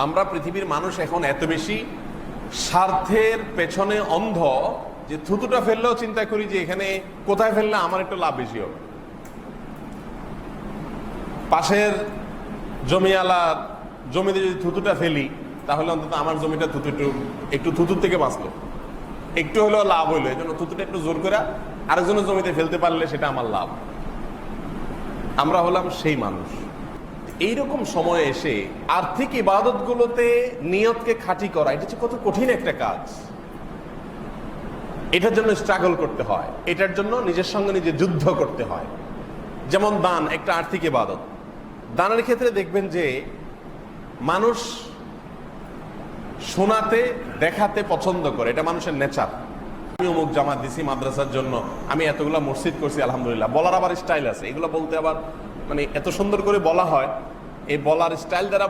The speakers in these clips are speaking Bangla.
আমরা পৃথিবীর মানুষ এখন এত বেশি স্বার্থের পেছনে অন্ধ যে থুতুটা ফেললেও চিন্তা করি যে এখানে কোথায় ফেললে আমার একটু লাভ বেশি হবে। পাশের জমিওয়ালার জমিতে যদি থুতুটা ফেলি তাহলে অন্তত আমার জমিটা একটু থুতুর থেকে বাঁচলো, একটু হলেও লাভ হইলো। এই জন্য থুতুটা একটু জোর করে আরেকজনের জমিতে ফেলতে পারলে সেটা আমার লাভ। আমরা হলাম সেই মানুষ। এইরকম সময় এসে আর্থিক ইবাদতগুলোতে নিয়তকে খাঁটি করা, এটা হচ্ছে কত কঠিন একটা কাজ। এটার জন্য স্ট্রাগল করতে হয়, এটার জন্য নিজের সঙ্গে নিজে যুদ্ধ করতে হয়। যেমন দান একটা আর্থিক ইবাদত। দানের ক্ষেত্রে দেখবেন যে মানুষ শোনাতে দেখাতে পছন্দ করে, এটা মানুষের নেচার। আমি অমুক জামাত দিছি মাদ্রাসার জন্য, আমি এতগুলা মসজিদ করছি আলহামদুলিল্লাহ। বলার আবার স্টাইল আছে, এগুলো বলতে আবার মানে এত সুন্দর করে বলা হয়। এই বলার স্টাইল দ্বারা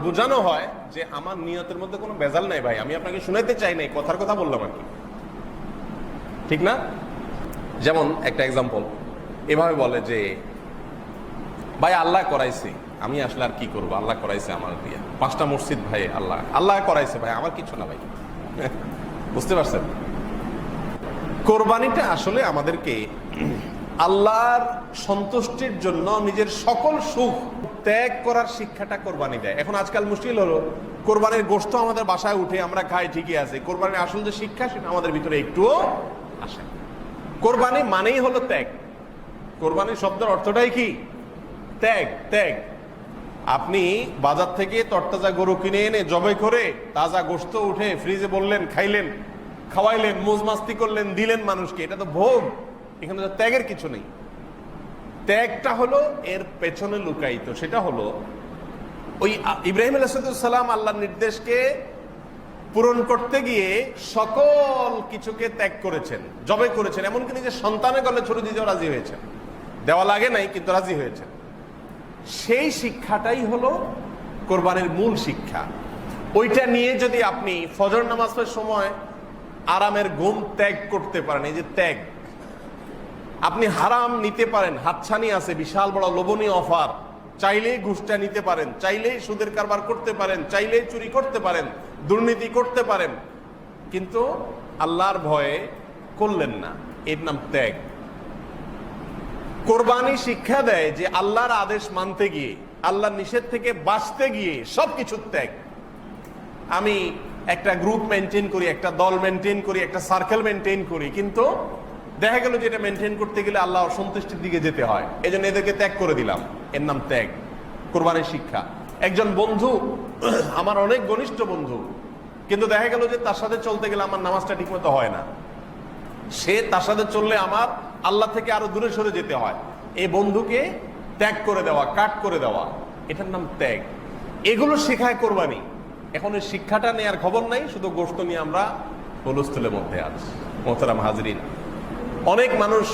বোঝানো হয় যে আমার নিয়তের মধ্যে কোনো ভেজাল নাই ভাই, আমি আপনাকে শুনাইতে চাই নাই, কথার কথা বললাম আর কি, ঠিক না? যেমন একটা এক্সাম্পল এভাবে বলে যে ভাই আল্লাহ করাইছে, আমি আসলে আর কি করবো, আল্লাহ করাইছে আমার দিয়ে 5টা মসজিদ, ভাই আল্লাহ করাইছে ভাই, আমার কিছু না ভাই। বুঝতে পারছেন? কোরবানিটা আসলে আমাদেরকে আল্লাহর সন্তুষ্টির জন্য নিজের সকল সুখ ত্যাগ করার শিক্ষাটা কোরবানি দেয়। এখন আজকাল মুশকিল হলো কোরবানির গোশত আমাদের বাসায় উঠে আমরা খাই, ঠিকই আছে, কোরবানির আসল যে শিক্ষা সেটা আমাদের ভিতরে একটুও আসে। কোরবানি মানেই হলো ত্যাগ। কোরবানির শব্দের অর্থটাই কি? ত্যাগ। ত্যাগ। আপনি বাজার থেকে তরতাজা গরু কিনে এনে জবাই করে তাজা গোশত উঠে ফ্রিজে বললেন, খাইলেন, খাওয়াইলেন, মৌজ মাস্তি করলেন, দিলেন মানুষকে, এটা তো ভোগ। এখানে তো ত্যাগের কিছু নেই। ত্যাগটা হলো এর পেছনে লুকায়িত। সেটা হলো ওই ইব্রাহিম আলাইহিস সালাম আল্লাহর নির্দেশকে পূরণ করতে গিয়ে সকল কিছুকে ত্যাগ করেছেন, জবাই করেছেন, এমনকি নিজের সন্তানের গলে ছুরি দিতেও রাজি হয়েছেন। দেওয়া লাগে নাই কিন্তু রাজি হয়েছেন। সেই শিক্ষাটাই হলো কোরবানির মূল শিক্ষা। ওইটা নিয়ে যদি আপনি ফজর নামাজের সময় আরামের ঘুম ত্যাগ করতে পারেন, এই যে ত্যাগ, আপনি হারাম নিতে পারেন, হাতছানি আছে, বিশাল বড় লোভনীয় অফার, চাইলেই ঘুষটা নিতে পারেন, চাইলেই সুদের কারবার করতে পারেন, চাইলেই চুরি করতে পারেন, দুর্নীতি করতে পারেন, কিন্তু আল্লাহর ভয়ে করলেন না, এর নাম ত্যাগ। কোরবানি শিক্ষা দেয় যে আল্লাহর আদেশ মানতে গিয়ে, আল্লাহর নিষেধ থেকে বাঁচতে গিয়ে সবকিছু ত্যাগ। আমি একটা গ্রুপ মেনটেন করি, একটা দল মেনটেন করি, একটা সার্কেল মেনটেন করি, কিন্তু দেখা গেল যে এটা মেনটেন করতে গেলে আল্লাহ অসন্তুষ্টির দিকে যেতে হয়, এই জন্য এদেরকে ত্যাগ করে দিলাম, এর নাম ত্যাগ। কোরবানির শিক্ষা। একজন বন্ধু, আমার অনেক ঘনিষ্ঠ বন্ধু, কিন্তু দেখা গেল যে তার সাথে চলতে গেলে আমার নামাজটা ঠিকমতো হয় না, সে তার সাথে চললে আমার আল্লাহ থেকে আরো দূরে সরে যেতে হয়, এই বন্ধুকে ত্যাগ করে দেওয়া, কাট করে দেওয়া, এটার নাম ত্যাগ। এগুলো শেখায় কোরবানি। এখন এই শিক্ষাটা নেওয়ার খবর নাই, শুধু গোশত নিয়ে আমরা হুলস্থুলের মধ্যে আছি। মোহতারাম হাজরিন, অনেক মানুষ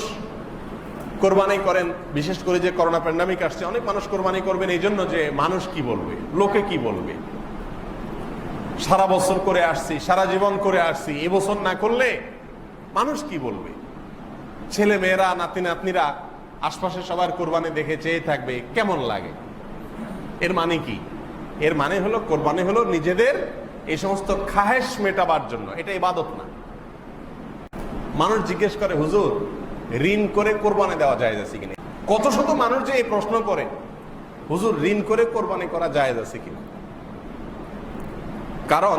কোরবানি করেন, বিশেষ করে যে করোনা প্যান্ডামিক আসছে, অনেক মানুষ কোরবানি করবেন এই জন্য যে মানুষ কি বলবে, লোকে কি বলবে। সারা বছর করে আসছি, সারা জীবন করে আসছি, এবছর না করলে মানুষ কি বলবে। ছেলে মেয়েরা, নাতি নাতনিরা আশপাশে সবার কোরবানি দেখে চেয়ে থাকবে, কেমন লাগে। এর মানে কি? এর মানে হলো কোরবানি হলো নিজেদের এই সমস্ত খাহেশ মেটাবার জন্য, এটা ইবাদত না। মানুষ জিজ্ঞেস করে, হুজুর ঋণ করে কোরবানি দেওয়া জায়েজ আছে কিনা? কত শত মানুষ যে এই প্রশ্ন করে, হুজুর ঋণ করে কোরবানি করা জায়েজ আছে কিনা। কারণ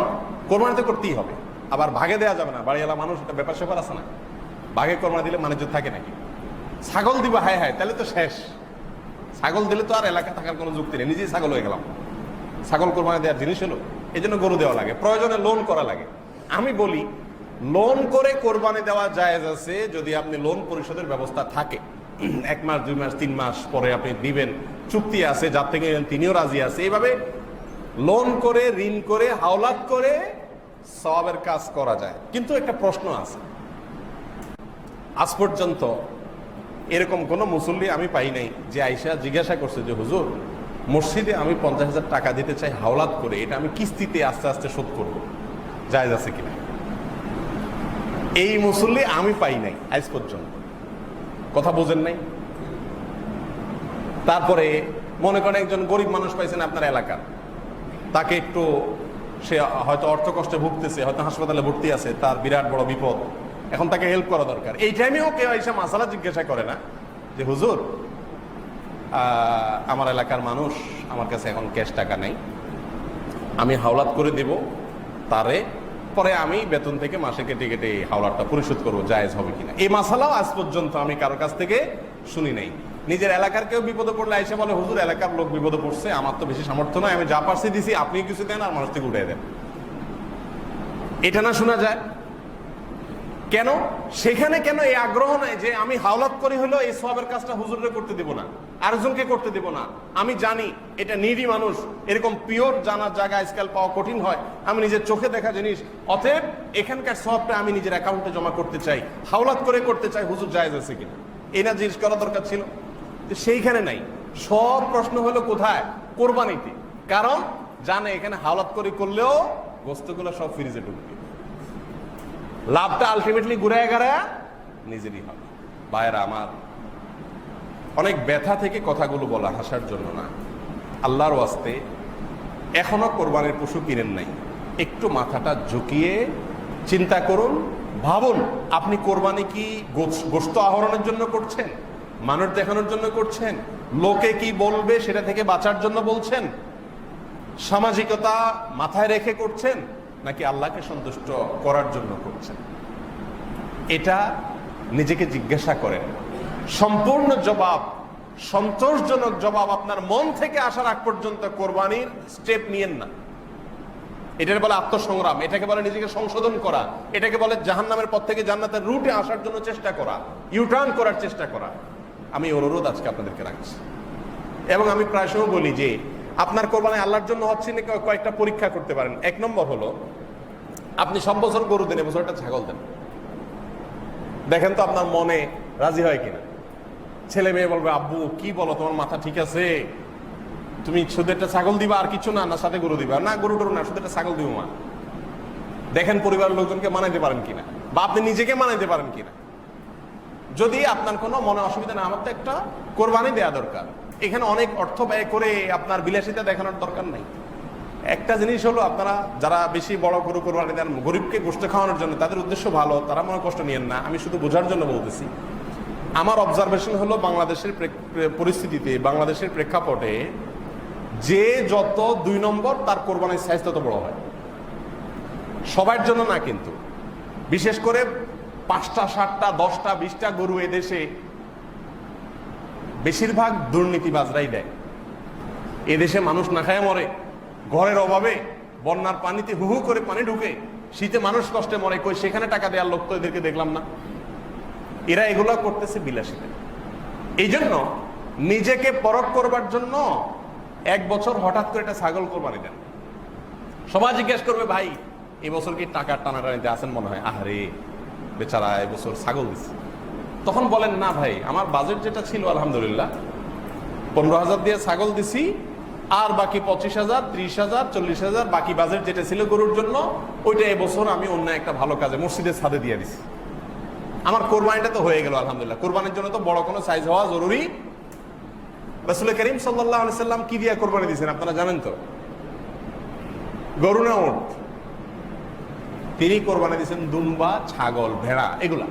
কোরবানি তো করতেই হবে, আবার ভাগে দেওয়া যাবে না। বাড়িওয়ালা মানুষ, এটা ব্যাপার স্যাপার আছে না, ভাগে কোরবানি দিলে মানুষ থাকে নাকি? ছাগল দিবা, হায় হায়, তাহলে তো শেষ। ছাগল দিলে তো আর এলাকা থাকার কোনো যুক্তি নেই, নিজেই ছাগল হয়ে গেলাম। ছাগল কোরবানি দেওয়ার জিনিস হলো, এই জন্য গরু দেওয়া লাগে, প্রয়োজনে লোন করা লাগে। আমি বলি লোন করে কোরবানি দেওয়া জায়েজ আছে যদি আপনি লোন পরিশোধের ব্যবস্থা থাকে। 1 মাস 2 মাস 3 মাস পরে আপনি দিবেন, চুক্তি আছে, যার থেকে তিনিও রাজি আছে। এইভাবে লোন করে, ঋণ করে, হাওলাত করে সওয়াবের কাজ করা যায়। কিন্তু একটা প্রশ্ন আছে, আজ পর্যন্ত এরকম কোন মুসল্লি আমি পাই নাই যে আইসা জিজ্ঞাসা করছে যে হুজুর মসজিদে আমি 50,000 টাকা দিতে চাই হাওলাত করে, এটা আমি কিস্তিতে আস্তে আস্তে শোধ করবো, জায়েজ আছে কিনা। এই মুসল্লি আমি পাই নাই আজ পর্যন্ত। কথা বোঝেন নাই? তারপরে মনে করেন একজন গরিব মানুষ পাইছেন আপনার এলাকার, তাকে একটু, সে হয়তো অর্থ কষ্টে ভুগতেছে, হয়তো হাসপাতালে ভর্তি আছে, তার বিরাট বড় বিপদ, এখন তাকে হেল্প করা দরকার। এই টাইমেও কেউ এসে মাসালা জিজ্ঞাসা করে না যে হুজুর আমার এলাকার মানুষ, আমার কাছে এখন ক্যাশ টাকা নেই, আমি হাওলাত করে দেব তারে, পরে আমি বেতন থেকে মাসে কেটে কেটে হাওলাতটা পরিশোধ করবো, জায়েজ হবে কিনা। এই মাসালাও আজ পর্যন্ত আমি কারোর কাছ থেকে শুনি নাই। নিজের এলাকার কেউ বিপদে পড়লে এসে বলে হুজুর এলাকার লোক বিপদে পড়ছে, আমার তো বেশি সামর্থ্য নয়, আমি যা পারছি দিছি, আপনি কিছু দেন আর মানুষ থেকে উঠে দেন, এটা না শোনা যায় কেন? সেখানে কেন এই আগ্রহ নাই যে আমি হাওলাত করি হলো এই সওয়াবের কাজটা হুজুরে করতে দেব না, আরেকজনকে করতে দেব না। আমি জানি এটা নিডি মানুষ, এরকম পিওর জানার জায়গা আজকাল পাওয়া কঠিন হয়, আমি নিজের চোখে দেখা জিনিস, অতএব এখানকার সওয়াবটা আমি নিজের অ্যাকাউন্টে জমা করতে চাই, হাওলাত করে করতে চাই, হুজুর জায়েজ আছে কিনা, এই না জিনিস করা দরকার ছিল। সেইখানে নাই, সব প্রশ্ন হলো কোথায়? কোরবানিতে। কারণ জানে এখানে হাওলাত করে করলেও গোস্তগুলো সব ফ্রিজে ঢুকবে, লাভটা আলটিমেটলি ঘুরে গেড়া নিজেরই হবে। ভাইয়েরা আমার, অনেক ব্যথা থেকে কথাগুলো বলা, হাসার জন্য না, আল্লাহর ওয়াস্তে এখনো কোরবানির পশু কিনেন নাই, একটু মাথাটা ঝুঁকিয়ে চিন্তা করুন, ভাবুন আপনি কোরবানি কি গোশত আহরণের জন্য করছেন, মানুষ দেখানোর জন্য করছেন, লোকে কি বলবে সেটা থেকে বাঁচার জন্য বলছেন, সামাজিকতা মাথায় রেখে করছেন, নাকি আল্লাহকে সন্তুষ্ট করার জন্য করছেন? এটা নিজেকে জিজ্ঞাসা করেন। সম্পূর্ণ জবাব, সন্তোষজনক জবাব আপনার মন থেকে আসার আগ পর্যন্ত কোরবানির স্টেপ নিয়েন না। এটাকে বলে আত্মসংগ্রাম, এটাকে বলে নিজেকে সংশোধন করা, এটাকে বলে জাহান্নামের পথ থেকে জান্নাতের রুটে আসার জন্য চেষ্টা করা, ইউটার্ন করার চেষ্টা করা। আমি অনুরোধ আজকে আপনাদেরকে রাখছি, এবং আমি প্রায় সময় বলি যে আপনার কোরবানি আল্লাহর জন্য হচ্ছে না, কয়েকটা পরীক্ষা করতে পারেন। এক নম্বর হলো, আপনি সব বছর গরু দেন, এবছর একটা ছাগল দেন, দেখেন তো আপনার মনে রাজি হয় কিনা। ছেলে মেয়ে বলবে আব্বু কি বলো, তোমার মাথা ঠিক আছে, তুমি শুধু একটা ছাগল দিবা আর কিছু না, না সাথে গরু দিবা? না, গরু টরু না, শুধু একটা ছাগল দিব মা। দেখেন পরিবারের লোকজনকে মানাইতে পারেন কিনা, বা আপনি নিজেকে মানাইতে পারেন কিনা। যদি আপনার কোনো মনে অসুবিধা না, আমার তো একটা কোরবানি দেওয়া দরকার, এখানে অনেক অর্থ ব্যয় করে আপনার বিলাসিতা দেখানোর দরকার নাই। একটা জিনিস হলো, আপনারা যারা বেশি বড় গরু কোরবানি দেন গরিবকে গোশত খাওয়ানোর জন্য, তাদের উদ্দেশ্য ভালো, তারা মনে কষ্ট নিয়েন না, আমি শুধু বোঝার জন্য বলতেছি। আমার অবজারভেশন হলো, বাংলাদেশের পরিস্থিতিতে, বাংলাদেশের প্রেক্ষাপটে যে যত 2 নম্বর তার কোরবানির সাইজ তত বড় হয়। সবার জন্য না কিন্তু, বিশেষ করে 5টা 7টা 10টা 20টা গরু এদেশে বেশিরভাগ দুর্নীতিবাজরাই দেয়। এদেশে মানুষ না খায় মরে, ঘরের অভাবে, বন্যার পানিতে হু হু করে পানি ঢুকে, শীতে মানুষ কষ্টে মরে, কই সেখানে টাকা দেওয়ার লোক তো এদেরকে দেখলাম না। এরা এগুলো করতেছে বিলাসিতা। এই জন্য নিজেকে পরখ করবার জন্য 1 বছর হঠাৎ করে একটা ছাগল কোরবানি দেন। সবাই জিজ্ঞেস করবে ভাই এবছর কি টাকার টানাটানিতে আছেন মনে হয়, আহারে বেচারা এবছর ছাগল দিচ্ছে। তখন বলেন না ভাই, আমার বাজেট যেটা ছিল আলহামদুলিল্লাহ 15,000 দিয়ে ছাগল দিছি, আর বাকি 25,000 30,000 40,000 বাকি বাজেট যেটা ছিল গরুর জন্য, ওইটা এবছর আমি অন্য একটা ভালো কাজে মসজিদের ছাদে দিয়ে দিছি। আমার কোরবানিটা তো হয়ে গেল আলহামদুলিল্লাহ। কোরবানির জন্য তো বড় কোনো সাইজ হওয়া জরুরি। রাসূল করিম সাল্লাল্লাহু আলাইহি সাল্লাম কি দিয়ে কোরবানি দিয়েছেন আপনারা জানেন তো? গরু না উট? তিনি কোরবানি দিয়েছেন দুম্বা, ছাগল, ভেড়া, এগুলা,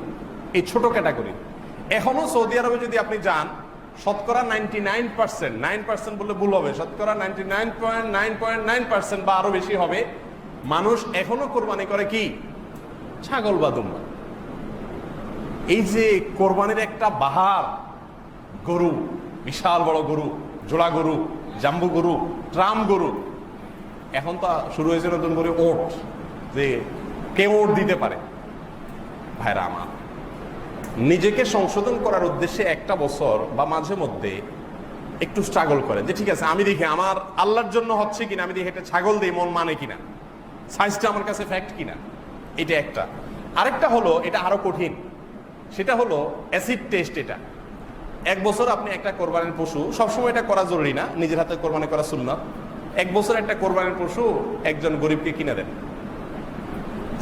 এই ছোট ক্যাটাগরি। এখনো সৌদি আরবে যদি আপনি যান, শতকরা 99%, 9% বললে ভুল হবে, শতকরা 99.9% বা আরো বেশি হবে, মানুষ এখনো কোরবানি করে কি? ছাগল বা দুম্বা। এই যে কোরবানির একটা বাহার, গরু, বিশাল বড় গরু, জোড়া গরু, জাম্বু গরু, ট্রাম গরু, এখন তো শুরু হয়েছে নতুন করে ওট, যে কে ওট দিতে পারে। ভাইরা আমার, নিজেকে সংশোধন করার উদ্দেশ্যে একটা বছর বা মাঝে মধ্যে একটু স্ট্রাগল করে, যে ঠিক আছে আমি দেখি আমার আল্লাহর জন্য হচ্ছে কিনা, আমি দেখি একটা ছাগল দিই মন মানে কিনা, সাইজটা আমার কাছে ফ্যাক্ট কিনা, এটা একটা। আরেকটা হলো, এটা আরো কঠিন, সেটা হলো অ্যাসিড টেস্ট। এটা 1 বছর আপনি একটা কোরবানির পশু, সবসময় এটা করা জরুরি না, নিজের হাতে কোরবানি করা সুন্নাত। 1 বছর একটা কোরবানির পশু একজন গরিবকে কিনে দেন।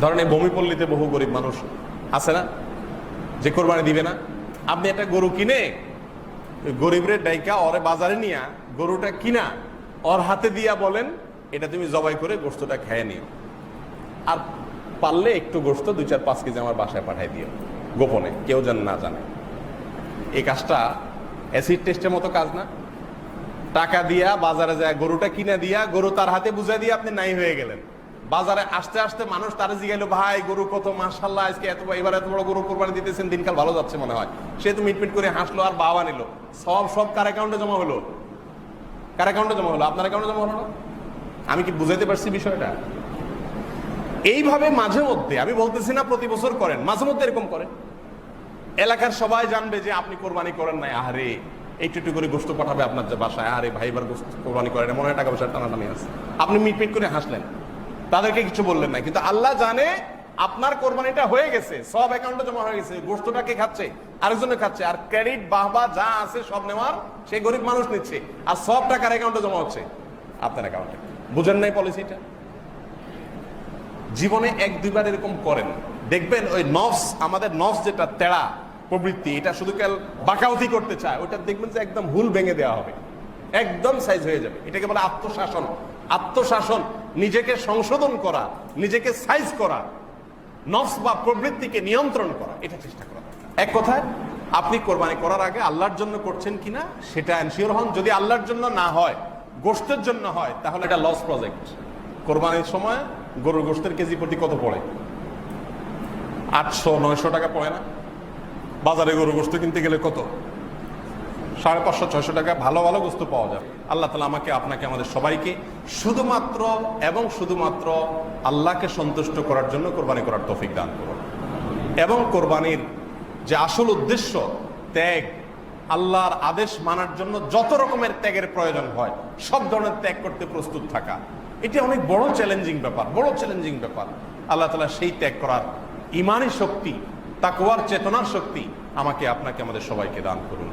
ধরেন এই ভূমিপল্লীতে বহু গরিব মানুষ আছে না, যে কোরবানি দিবে না। আপনি একটা গরু কিনে গরিবরে ডাইকা ওরে বাজারে নিয়া গরুটা কিনা ওর হাতে দিয়া বলেন এটা তুমি জবাই করে গোশতটা খেয়ে নিও, আর পারলে একটু গোশত 2-4-5 কেজি আমার বাসায় পাঠাই দিও, গোপনে, কেউ যেন না জানে। এই কাজটা অ্যাসিড টেস্টের মতো কাজ না? টাকা দিয়া বাজারে যায় গরুটা কিনে দিয়া, গরু তার হাতে বুঝাই দিয়ে আপনি নাই হয়ে গেলেন। বাজারে আসতে আসতে মানুষ তারা জিগাইলো, ভাই গরু কত, মাশাআল্লাহ আজকে এবার এত বড় গরু কোরবানি দিতেছেন, দিনকাল ভালো যাচ্ছে মনে হয়। সে তো মিটমিট করে হাসলো আর বাবা নিল, সব কার অ্যাকাউন্টে জমা হলো? কার অ্যাকাউন্টে জমা হলো? আপনার অ্যাকাউন্টে জমা হলো না? আমি কি বুঝাইতে পারছি বিষয়টা? এইভাবে মাঝে মধ্যে, আমি বলতেছি না প্রতি বছর করেন, মাঝে মধ্যে এরকম করেন, এলাকার সবাই জানবে যে আপনি কোরবানি করেন নাই। আহারে একটু করে গোশত পাঠাবে আপনার যে বাসায়, আরে ভাই এবার গোশত কোরবানি করেন, মনে হয় টাকা পয়সার টানাটানি আছে। আপনি মিটমিট করে হাসলেন, তাদেরকে কিছু বললেন না, কিন্তু আল্লাহ জানে আপনার কোরবানিটা হয়ে গেছে, সব অ্যাকাউন্টে জমা হয়ে গেছে। গোশতটা কে খাচ্ছে? আরেকজনে খাচ্ছে, আর ক্রেডিট বাহবা যা আছে সব নেওয়ার সেই গরিব মানুষ নিচ্ছে, আর সব টাকার অ্যাকাউন্টে জমা হচ্ছে আপনার অ্যাকাউন্টে। বুঝেন নাই পলিসিটা? জীবনে 1-2 বার এরকম করেন, দেখবেন ওই নফস, আমাদের নফস যেটা তেড়া প্রবৃত্তি, এটা শুধু কেবল বাঁকাউতি করতে চায়, ওটা দেখবেন যে একদম হুল ভেঙে দেওয়া হবে, একদম সাইজ হয়ে যাবে। এটাকে বলে আত্মশাসন। আত্মশাসন, নিজেকে সংশোধন করা, নিজেকে সাইজ করা, নফস বা প্রবৃত্তিকে নিয়ন্ত্রণ করা, এটা চেষ্টা করা। এক কথায়, আপনি কোরবানি করার আগে আল্লাহর জন্য করছেন কিনা সেটা এনশিওর হন। যদি আল্লাহর জন্য না হয়, গোশতের জন্য হয়, তাহলে এটা লস প্রজেক্ট। কোরবানির সময় গরুর গোশতের কেজি প্রতি কত পড়ে? 800-900 টাকা পড়ে না? বাজারে গরু গোশত কিনতে গেলে কত? 550-600 টাকা ভালো ভালো গোশত পাওয়া যায়। আল্লাহ তাআলা আমাকে, আপনাকে, আমাদের সবাইকে শুধুমাত্র এবং শুধুমাত্র আল্লাহকে সন্তুষ্ট করার জন্য কোরবানি করার তৌফিক দান করুন। এবং কোরবানির যে আসল উদ্দেশ্য, ত্যাগ, আল্লাহর আদেশ মানার জন্য যত রকমের ত্যাগের প্রয়োজন হয় সব ধরনের ত্যাগ করতে প্রস্তুত থাকা, এটি অনেক বড় চ্যালেঞ্জিং ব্যাপার, বড় চ্যালেঞ্জিং ব্যাপার। আল্লাহ তাআলা সেই ত্যাগ করার ঈমানি শক্তি, তাকওয়ার চেতনার শক্তি আমাকে, আপনাকে, আমাদের সবাইকে দান করুন।